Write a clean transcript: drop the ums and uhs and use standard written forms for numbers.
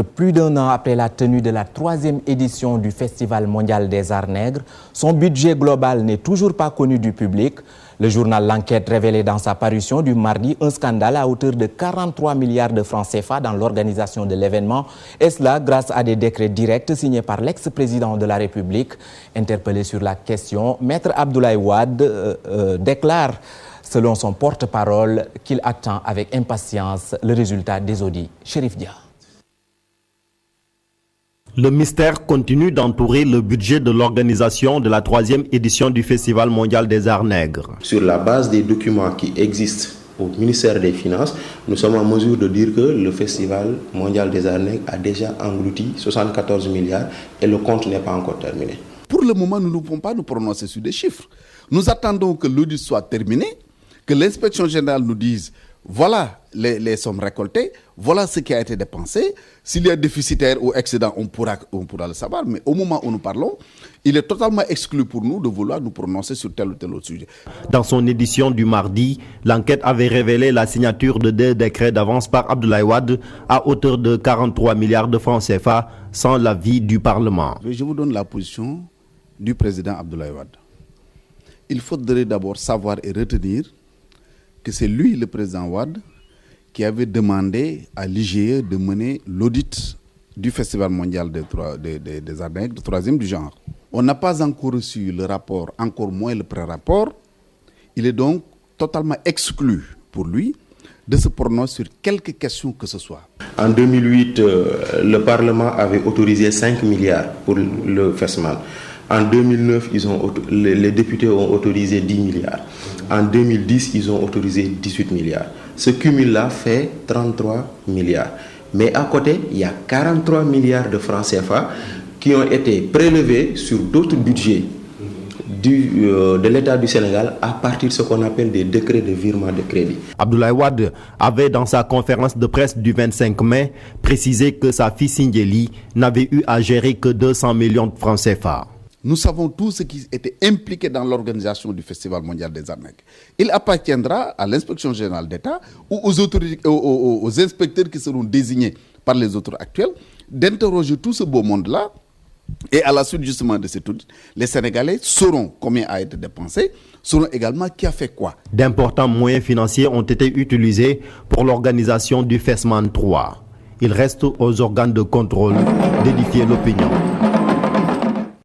Plus d'un an après la tenue de la 3e édition du Festival mondial des arts nègres, son budget global n'est toujours pas connu du public. Le journal L'Enquête révélait dans sa parution du mardi un scandale à hauteur de 43 milliards de francs CFA dans l'organisation de l'événement, et cela grâce à des décrets directs signés par l'ex-président de la République. Interpellé sur la question, Maître Abdoulaye Wade déclare, selon son porte-parole, qu'il attend avec impatience le résultat des audits. Chérif Dia. Le mystère continue d'entourer le budget de l'organisation de la 3e édition du Festival mondial des arts nègres. Sur la base des documents qui existent au ministère des Finances, nous sommes en mesure de dire que le Festival mondial des arts nègres a déjà englouti 74 milliards et le compte n'est pas encore terminé. Pour le moment, nous ne pouvons pas nous prononcer sur des chiffres. Nous attendons que l'audit soit terminé, que l'inspection générale nous dise voilà les sommes récoltées, voilà ce qui a été dépensé. S'il y a déficitaire ou excédent, on pourra le savoir. Mais au moment où nous parlons, il est totalement exclu pour nous de vouloir nous prononcer sur tel ou tel autre sujet. Dans son édition du mardi, l'enquête avait révélé la signature de 2 décrets d'avance par Abdoulaye Wade à hauteur de 43 milliards de francs CFA sans l'avis du Parlement. Je vous donne la position du président Abdoulaye Wade. Il faudrait d'abord savoir et retenir que c'est lui, le président Wade, qui avait demandé à l'IGE de mener l'audit du Festival mondial des arts nègres, le 3e du genre. On n'a pas encore reçu le rapport, encore moins le pré-rapport. Il est donc totalement exclu pour lui de se prononcer sur quelque question que ce soit. En 2008, le Parlement avait autorisé 5 milliards pour le festival. En 2009, les députés ont autorisé 10 milliards. En 2010, ils ont autorisé 18 milliards. Ce cumul-là fait 33 milliards. Mais à côté, il y a 43 milliards de francs CFA qui ont été prélevés sur d'autres budgets de l'État du Sénégal à partir de ce qu'on appelle des décrets de virement de crédit. Abdoulaye Wade avait dans sa conférence de presse du 25 mai précisé que sa fille Sindiély n'avait eu à gérer que 200 millions de francs CFA. Nous savons tous ceux qui étaient impliqués dans l'organisation du Festival mondial des arts nègres. Il appartiendra à l'inspection générale d'État ou aux inspecteurs qui seront désignés par les autres actuels d'interroger tout ce beau monde-là. Et à la suite justement de cette audit, les Sénégalais sauront combien a été dépensé, sauront également qui a fait quoi. D'importants moyens financiers ont été utilisés pour l'organisation du FESMAN 3. Il reste aux organes de contrôle d'édifier l'opinion.